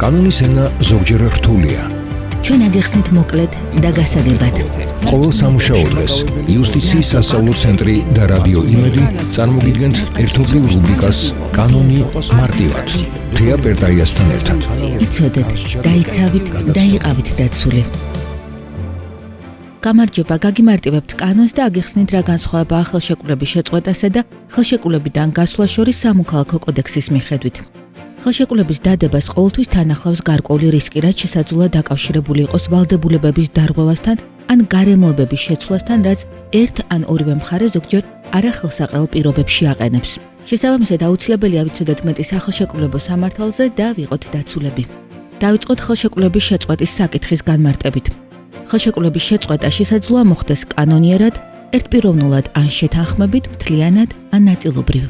კანონის ენა ზოგჯერ რთულია. ჩვენ აგეხსნით მოკლედ და გასაგებად. ყოველ სამუშაო დღეს იუსტიციის სასწავლო ცენტრი და რადიო იმედი წარმოგიდგენთ ერთობლივ რუბრიკას კანონი მარტივად. თეა პერტაიასთან ერთად. იცოდეთ, დაიცავით, დაიყავით დაცული. გამარჯობა, გაგიმარტივებთ კანონს და აგიხსნით რა განსხვავებაა ხელშეკრულების შეწყვეტასა და ხელშეკრულებიდან გასვლა შორის სამოქალაქო კოდექსის მიხედვით. ხელშეკრულების დადებას ყოველთვის თანახლავს გარკვეული რისკი, რაც შესაძლოა დაკავშირებული იყოს ვალდებულებების დარღვევასთან ან გარემოებების შეცვლასთან, რაც ერთ ან ორივე მხარე ზოგჯერ არახელსაყრელ პირობებში აყენებს. შესაბამისად, აუცილებელია ვიცოდეთ მეტი სახელშეკრულებო სამართალზე და ვიყოთ დაცულები. დავიწყოთ ხელშეკრულების შეწყვეტის საკითხის განმარტებით. ხელშეკრულების შეწყვეტა შესაძლოა მოხდეს კანონიერად, ერთპიროვნულად ან შეთანხმებით, მთლიანად ან ნაწილობრივ.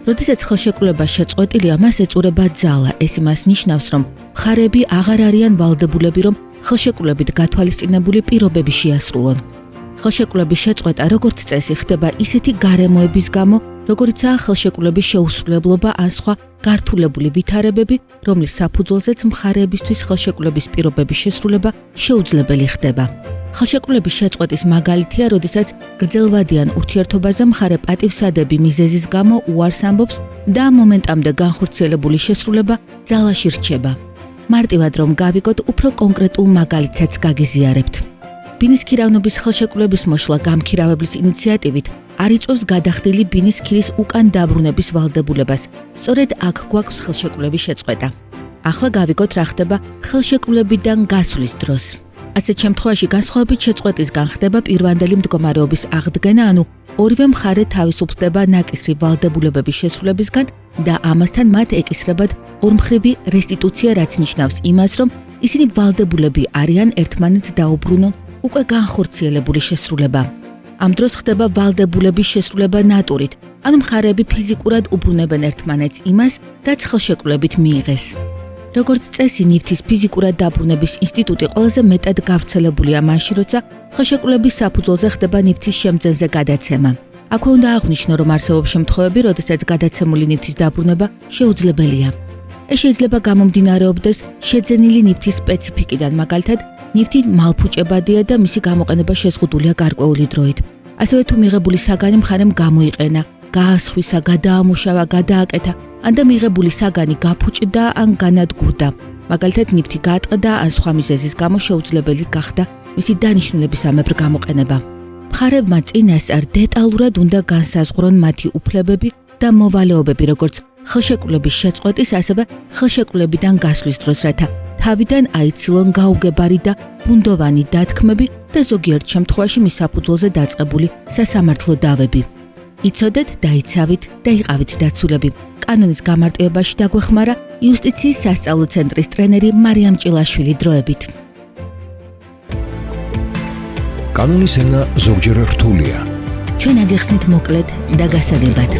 როდესაც ხელშეკრულება შეწყვეტილია, მას ეწურება ძალა. ეს იმას ნიშნავს, რომ მხარეები აღარ არიან ვალდებულები, რომ ხელშეკრულებით გათვალისწინებული პირობები შეასრულონ. ხელშეკრულების შეწყვეტა, როგორც წესი, ხდება ისეთი გარემოების გამო, როგორიცაა ხელშეკრულების შეუსრულებლობა ან სხვა გართულებული ვითარებები, რომლის საფუძველზეც მხარეებისთვის ხელშეკრულების პირობების შესრულება შეუძლებელი ხდება. ხელშეკრულების შეწყვეტის მაგალითია, როდესაც გრძელვადიან ურთიერთობაზე მხარე პატივსადები მიზეზის გამო უარს ამბობს და მომენტამდე განხორციელებული შესრულება ძალაში რჩება. მარტივად რომ გავიგოთ, უფრო კონკრეტულ მაგალითსაც გაგიზიარებთ. ბინის ქირავნობის ხელშეკრულების მოშლა გამქირავებლის ინიციატივით არ იწვევს გადახდილი ბინის ქირის უკან დაბრუნების ვალდებულებას. სწორედ აქ გვაქვს ხელშეკრულების შეწყვეტა. ახლა გავიგოთ რა ხდება ხელშეკრულებიდან გასვლის დროს. ასეთ შემთხვევაში განსხვავებით შეწყვეტისგან ხდება პირვანდელი მდგომარეობის აღდგენა, ანუ ორივე მხარე თავისუფლდება ნაკისრი ვალდებულებების შესრულებისგან და ამასთან მათ ეკისრებათ ორმხრივი რესტიტუცია, რაც ნიშნავს იმას, რომ ისინი ვალდებულები არიან ერთმანეთს დაუბრუნონ უკვე განხორციელებული შესრულება. ამ დროს ხდება ვალდებულების შესრულება ნატურით, ანუ მხარეები ფიზიკურად უბრუნებენ ერთმანეთს იმას, რაც ხელშეკრულებით მიიღეს. როგორც წესი, ნივთის ფიზიკურად დაბრუნების ინსტიტუტი ყველაზე მეტად გავრცელებულია მაშინ, როცა ხელშეკრულების საფუძველზე ხდება ნივთის შემძენზე გადაცემა. აქვე უნდა აღვნიშნო, რომ არსებობს შემთხვევები, როდესაც გადაცემული ნივთის დაბრუნება შეუძლებელია. ეს შეიძლება გამომდინარეობდეს შეძენილი ნივთის სპეციფიკიდან, მაგალითად, ნივთი მალფუჭებადია და მისი გამოყენება შეზღუდულია გარკვეული დროით. ასევე თუ მიღებული საგანი მხარემ გამოიყენა, გაასხვისა, გადაამუშავა, გადააკეთა, ან და მიღებული საგანი გაფუჭდა ან განადგურდა. მაგალითად, ნივთი გაატყდა ან სხვა მიზეზის გამო შეუძლებელი გახდა მისი დანიშნულებისამებრ გამოყენება. მხარებმა წინასწარ დეტალურად უნდა განსაზღვრონ მათი უფლებები და მოვალეობები, როგორც ხელშეკრულების შეწყვეტის, ასევე ხელშეკრულებიდან გასვლის დროს, რათა თავიდან აიცილონ გაუგებარი და ბუნდოვანი დათქმები და ზოგიერთ შემთხვევაში მის საფუძველზე დაწყებული სასამართლო დავები. იცოდეთ, დაიცავით და იყავით დაცულები. კანონის გამარტივებაში დაგვეხმარა იუსტიციის სასწავლო ცენტრის ტრენერი მარიამ ჭილაშვილი. დროებით. კანონის ენა ზოგჯერ რთულია. ჩვენ აგეხსნით მოკლედ და გასაგებად.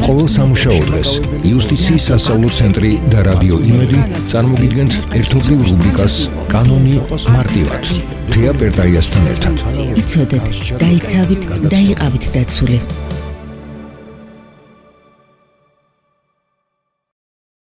ყოველ სამუშაო დღეს იუსტიციის სასწავლო ცენტრი და რადიო იმედი წარმოგიდგენთ ერთობლივ რუბრიკას კანონი მარტივად. თეა პერტაიასთან ერთად. იცოდეთ, დაიცავით და იყავით დაცული.